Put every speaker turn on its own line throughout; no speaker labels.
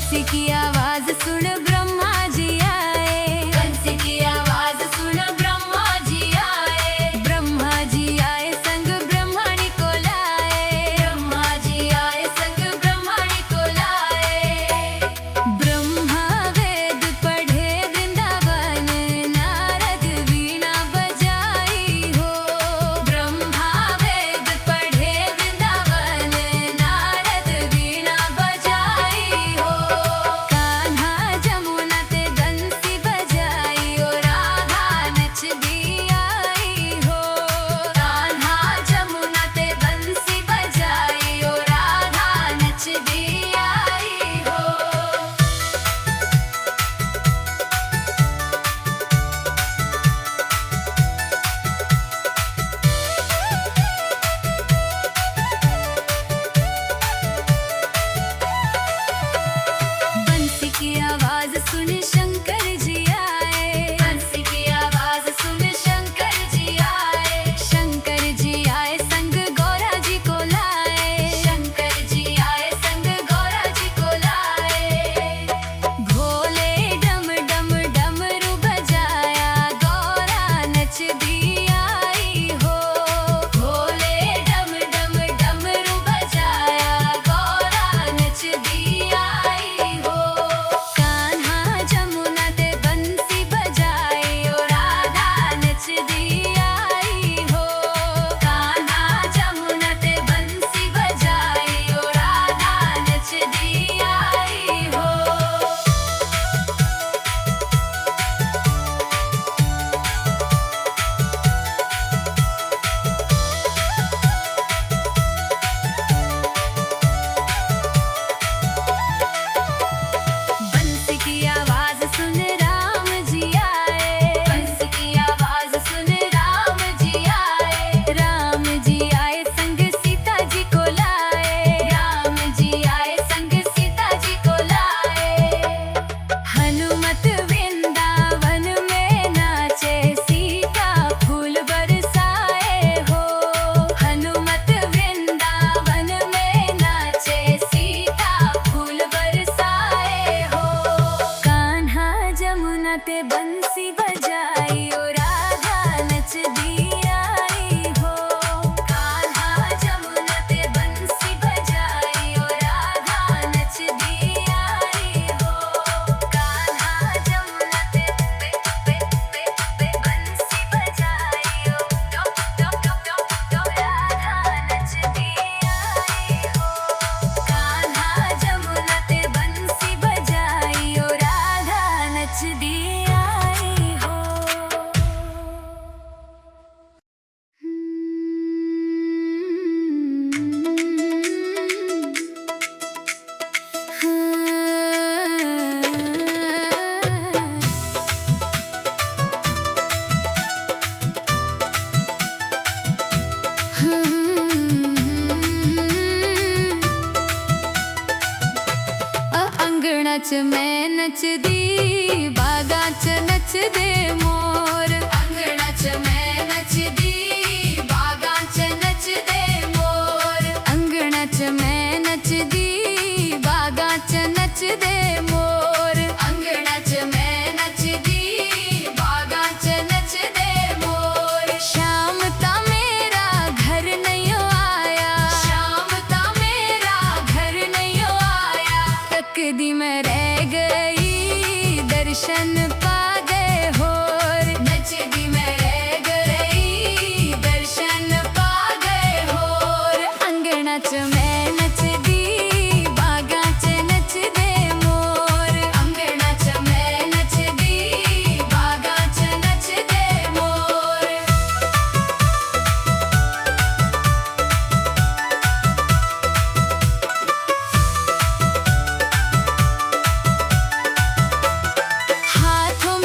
बंसी की आवाज सुन ब्रह्मा जी आए, बंसी की आवाज सुन ब्रह्मा जी आए। ब्रह्मा जी आए संग ब्रह्मणी को लाए, ब्रह्मा जी आए संग ब्रह्मणी को लाए। ब्रह्मा वेद पढ़े वृंदावन, नारद वीणा बजाई हो। ब्रह्मा वेद पढ़े वृंदावन, नारद वीणा बजाई हो। कान्हा जमुना ते बंसी बजाई हो, राधा नच दी आई हो। कान्हा जमुना ते बंसी बजाई हो, राधा नच दी आई हो। बंसी की आवाज सुन शंकर जी आए, बंसी की आवाज सुन शंकर जी आए। शंकर जी आए संग गौरा जी को लाए, शंकर जी आए संग गौरा जी को लाए। भोले डम डम डमरू बजाया, गौरा नच दी आई हो। भोले डम डम डमरू बजाया, गौरा नच दी आई हो। कान्हा जमुना ते बंसी बजाई हो, राधा नच दी आई हो। कान्हा जमुना ते बंसी बजाई हो, राधा नच दी आई हो। बंसी की आवाज सुन राम जी आए, बंसी की आवाज सुन राम जी आए। राम जी आए संग सीता जी को लाए, राम जी आए संग सीता जी को लाए। हनुमत वृंदावन में नाचे, सीता फूल बरसाए हो। हनुमत वृंदावन में नाचे, सीता फूल बरसाए हो। कान्हा जमुना ते बंसी बजाई हो, राधा नच दी आई हो। कान्हा जमुना ते बंसी बजाई हो, राधा नच दी आई हो। कान्हा जमुना ते बंसी बजाई हो, राधा नच दी आई हो। कान्हा जमुना ते बंसी बजाई हो, राधा नच दी आई हो। अंगणा च मैं नचदी, बागा च नचदे मोर। अंगणा च मैं नचदी, बागा च नचदे मोर। अंगणा च मैं नचदी, बागा च नचदे मोर। अंगणा च मैं नचदी, बागा च नचदे मोर। श्याम ता मेरा घर नहीं आया, श्याम ता मेरा घर नहीं आया। तकदी मैं रह गई, दर्शन पा गए होर। नचदी मैं रह गई, दर्शन पा गए होर। अंगणा च मैं नचदी, बागा च नचदे मोर। अंगणा च मैं नचदी, बागा च नचदे मोर। हाथों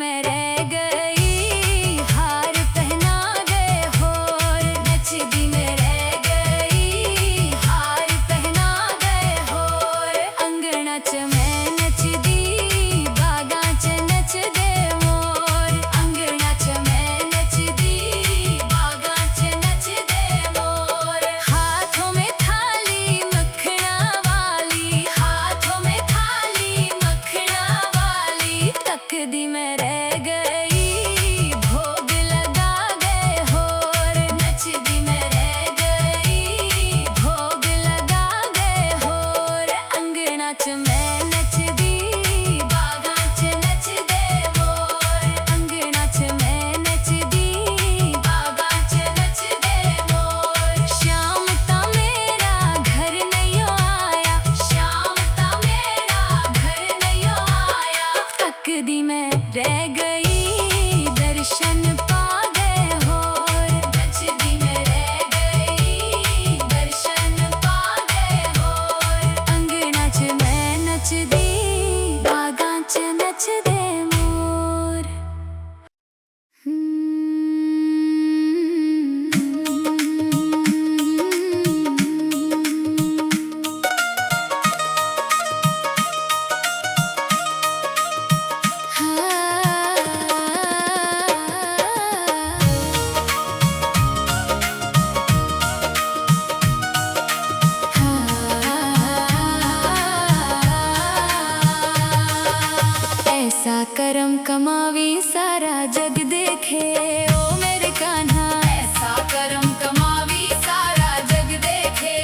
मैं रह गई, हार पहना गए होर। नचदी मैं रह गई, हार पहना गए होर। अंगना च मैं नचदी, बागां च नचदे मोर। अंगना च मैं नचदी, बागां च नचदे मोर। हाथों में थाली मखना वाली, हाथों में थाली मखना वाली। तकदी मैं रह गई, भोग लगा गए होर। नचदी मैं रह गई, भोग लगा गए होर। अंगना च मैं नचदी, बागां च नचदे मोर। अंगना च मैं नचदी, बागां च नचदे मोर। श्याम ता मेरा घर नहीं आया, श्याम ता मेरा घर नहीं आया। तकदी मैं रह गई, दर्शन पा गए होर। नचदी मैं रह गई, दर्शन पा गए होर। अंगना च मैं नचदी, बागां च नचदे मोर। ऐसा करम कमावी सारा जग देखे, ओ मेरे कान्हा। ऐसा करम कमावी सारा जग देखे,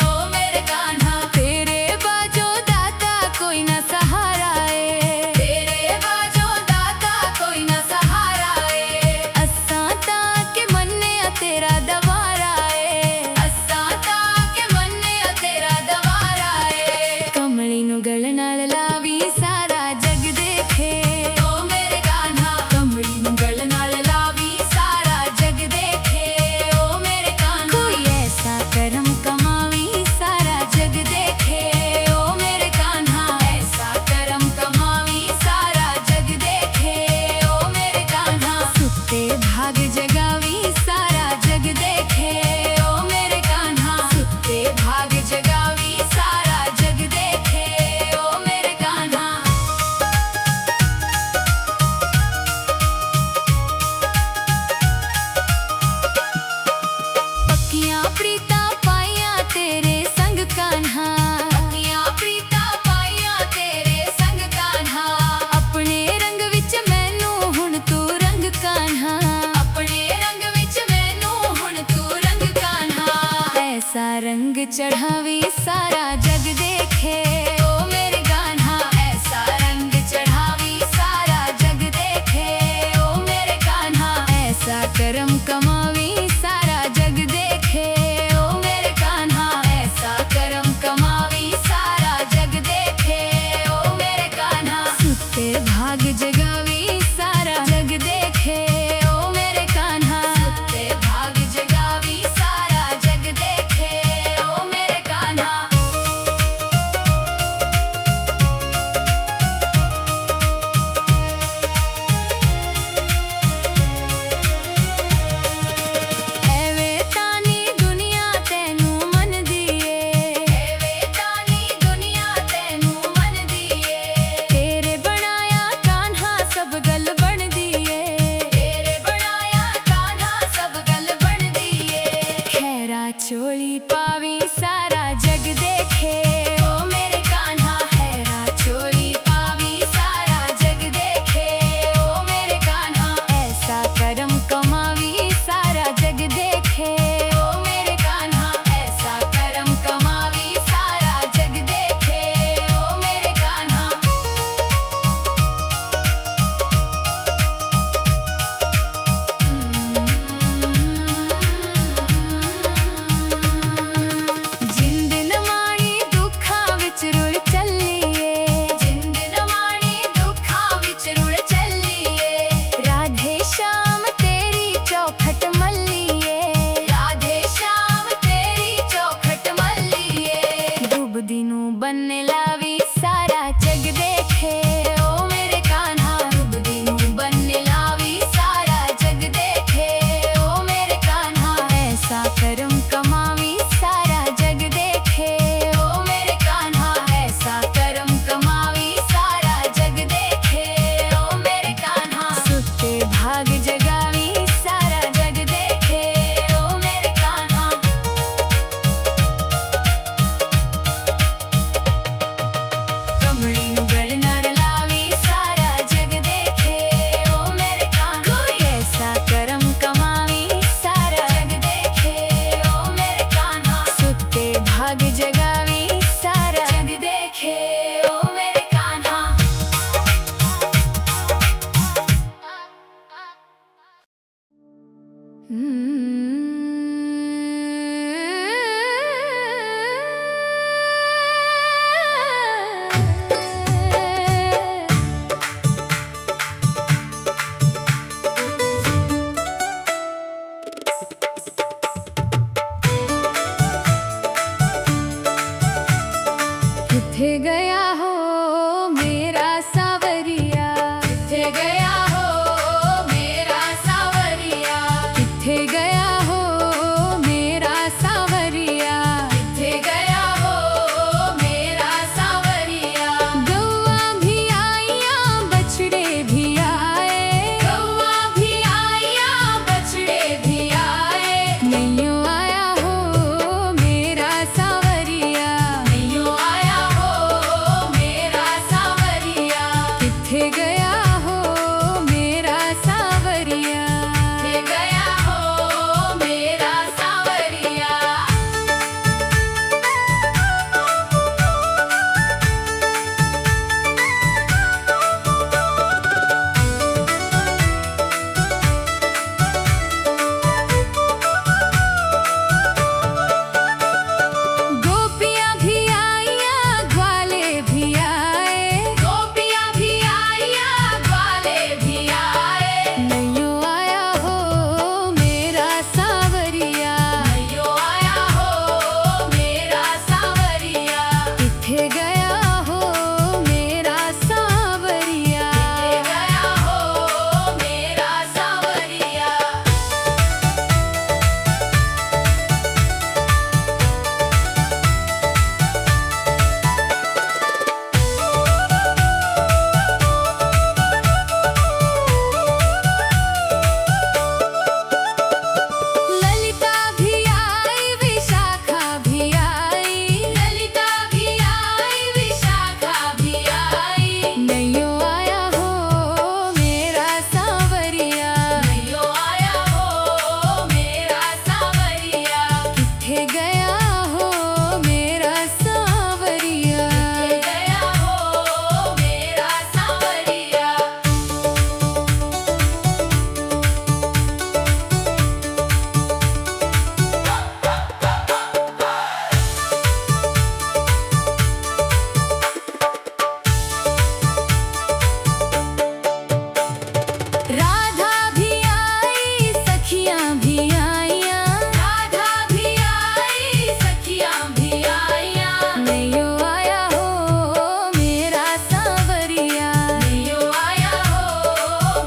ओ मेरे कान्हा। तेरे बाजो दाता कोई ना सहारा है, तेरे बाजो दाता कोई ना सहारा है। असां ता के मन्ने तेरा दवारा है, असां ता के मन्ने तेरा दवारा है। कमली नु गल नाल लावी सारा जग देखे, ओ मेरे कान्हा। कमली नु गल नाल लावी सारा जग देखे, ओ मेरे कान्हा। कोई ऐसा करम कमावी सारा जग देखे, ओ मेरे कान्हा। ऐसा करम कमावी सारा जग देखे, ओ मेरे कान्हा। सुते भाग जगावी सारा जग देखे, ओ मेरे कान्हा। सुते भाग जगावी सारा जग देखे, ओ मेरे कान्हा। पक्कियां प्रीतां पाइयां तेरे संग कान्हा, पक्कियां प्रीतां पाइयां तेरे संग कान्हा। अपने रंग विच मैनू हुण तू रंग कान्हा, अपने रंग विच मैनू हुण तू रंग कान्हा। ऐसा रंग चढ़ावी सारा जग देखे, ओ मेरे कान्हा। ऐसा रंग चढ़ावी सारा जग देखे, ओ मेरे कान्हा। ऐसा करम कमावी सारा जग देखे, ओ मेरे कान्हा। ऐसा करम कमावी सारा जग देखे, ओ मेरे कान्हा। सुते भाग जगावी सारा जग देखे, ओ मेरे कान्हा। सुते भाग जगावी सारा जग देखे, ओ मेरे कान्हा। एवे तानी दुनिया तैनू मन दिए, एवे तानी दुनिया तैनू मन दिए। तेरे बनाया कान्हा सब किथे गया हो मेरा सावरिया, किथे गया हो मेरा सावरिया, किथे गया हो मेरा सावरिया, किथे गया हो मेरा सावरिया। गौवा भी आईया बछड़े भी आए, गौवा भी आईया बछड़े भी आए, नैयो आया हो मेरा सावरिया, नैयो आया हो मेरा सावरिया। किथे गया हो मेरा सावरिया, किथे गया हो मेरा सावरिया। गोपियाँ भी आईया ग्वाले भी आए, गोपियाँ भी आईया ग्वाले भी आए, नैयो आया हो मेरा सावरिया, नैयो आया हो मेरा सावरिया। किथे गया हो मेरा सावरिया, किथे गया हो मेरा सावरिया। ललिता भी आई विशाखा भी आई, ललिता भी आई विशाखा भी आई, नैयो आया हो मेरा सावरिया, नैयो आया हो मेरा सावरिया। किथे गया हो मेरा सावरिया, किथे गया हो मेरा सावरिया। राधा भी आई सखियाँ भी आईया, राधा भी आई सखियाँ भी आईया, नैयो आया हो मेरा सावरिया, नैयो आया हो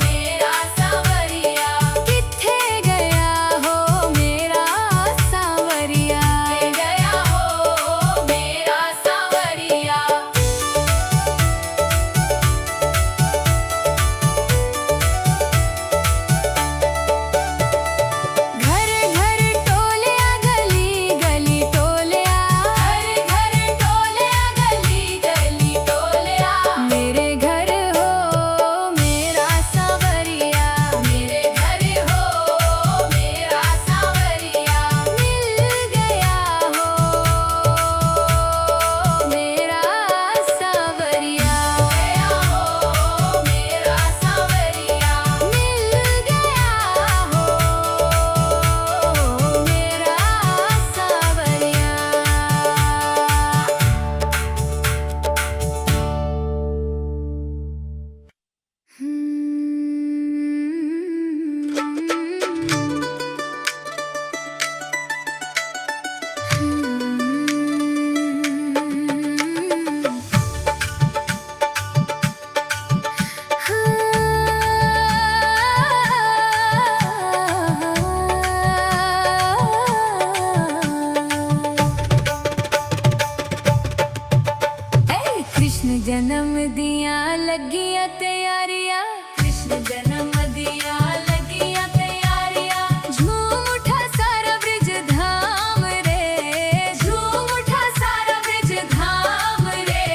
मेरा सावरिया। किथे गया हो मेरा सावरिया, किथे गया हो मेरा सावरिया। घर घर टोलिया गली गली टोलिया, घर घर टोलिया गली गली टोलिया, मेरे घर हो मेरा सावरिया, मेरे घर हो मेरा सावरिया। मिल गया हो मेरा सावरिया, गया हो मेरा सावरिया। मिल गया हो मेरा सावरिया। कृष्ण जन्म दिया लगिया तैयारियां, कृष्ण जन्म दिया लगिया तैयारियां, झूम उठा सारा ब्रिज धाम रे, झूम उठा सारा ब्रिज धाम रे।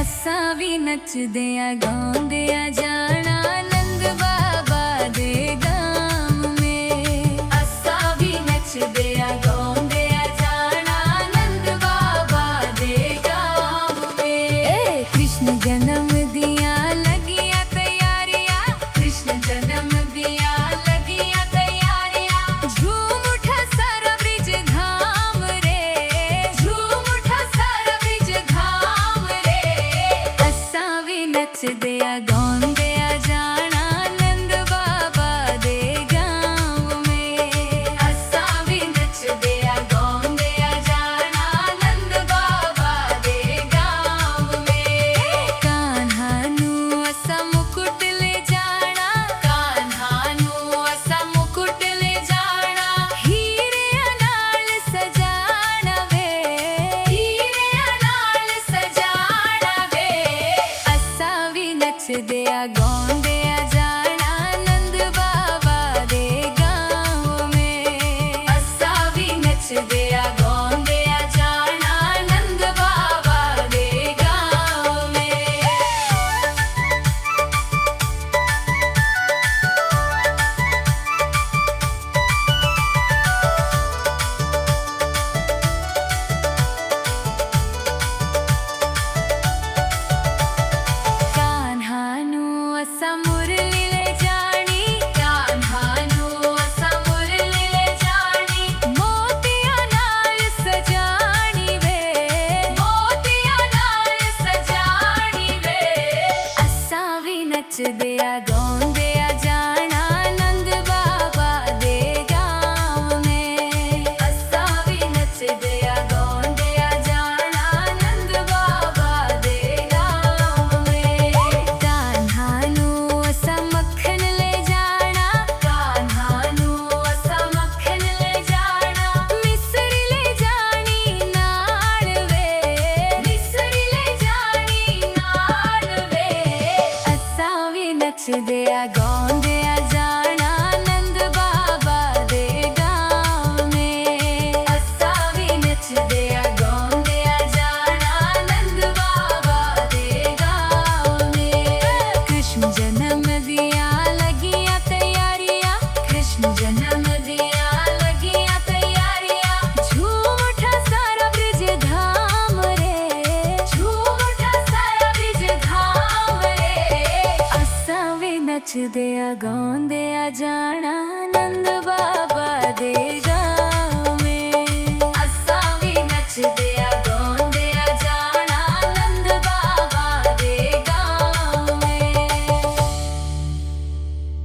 असा भी नचदे आ गाउंदे आ जाना नंद बाबा दे गाम में, असा भी नचदे आ गाउंदे आ जाना नंद बाबा दे गाम में। कृष्ण जन्म दिया लगिया तैयारियां, कृष्ण जन्म दिया लगिया तैयारियां, गाਉਂਦੇ ਆ ਜਾਣਾ ਨੰਦ ਬਾਬਾ ਦੇ ਗਾਂਵ ਮੇ ਅਸਾਂ ਵੀ ਨੱਚਦੇ ਆ ਗਾਉਂਦੇ ਆ ਜਾਣਾ ਨੰਦ ਬਾਬਾ ਦੇ ਗਾਂਵ ਮੇ ਕਾਨ੍ਹਾ ਨੂੰ ਅਸਾਂ ਮੁਕੁਟ ਲੈ ਜਾਣਾ ਕਾਨ੍ਹਾ ਨੂੰ ਅਸਾਂ ਮੁਕੁਟ ਲੈ ਜਾਣਾ ਹੀਰਿਆਂ ਨਾਲ ਸਜਾਣਾ ਵੇ ਹੀਰਿਆਂ ਨਾਲ ਸਜਾਣਾ ਵੇ ਅਸਾਂ ਵੀ ਨੱਚਦੇ ਆ ਗਾਉਂਦੇ ਆ ਜਾਣਾ ਨੰਦ ਬਾਬਾ ਦੇ ਗਾਂਵ ਮੇ ਅਸਾਂ ਵੀ ਨੱਚਦੇ ਆ ਗਾਉਂਦੇ ਆ ਜਾਣਾ ਨੰਦ ਬਾਬਾ ਦੇ ਗਾਂਵ ਮੇ ਕਾਨ੍ਹਾ ਨੂੰ ਅਸਾਂ ਮੁਰਲੀ ਲੈ ਜਾਣੀ ਕਾਨ੍ਹਾ ਨੂੰ ਅਸਾਂ ਮੁਰਲੀ ਲੈ ਜਾਣੀ ਮੋਤੀਆਂ ਨਾਲ ਸਜਾਣੀ ਵੇ ਮੋਤੀਆਂ ਨਾਲ ਸਜਾਣੀ ਵੇ ਅਸਾਂ ਵੀ ਨੱਚਦੇ ਆ ਗਾਉਂਦੇ ਆ ਜਾਣਾ ਨੰਦ ਬਾਬਾ ਦੇ ਗਾਂਵ ਮੇ ਅਸਾਂ ਵੀ ਨੱਚਦੇ ਆ ਗਾਉਂਦੇ ਆ ਜਾਣਾ ਨੰਦ ਬਾਬਾ ਦੇ ਗਾਂਵ ਮੇ ਕਾਨ੍ਹਾ ਨੂੰ ਅਸਾਂ ਮੱਖਣ ਲੈ ਜਾਣਾ ਕਾਨ੍ਹਾ ਨੂੰ ਅਸਾਂ ਮੱਖਣ ਲੈ ਜਾਣਾ ਮਿਸਰੀ ਲੈ ਜਾਣੀ ਨਾਲ ਵੇ ਮਿਸਰੀ ਲੈ ਜਾਣੀ ਨਾਲ ਵੇ ਅਸਾਂ ਵੀ ਨੱਚਦੇ ਆ ਗਾਉਂਦੇ ਆ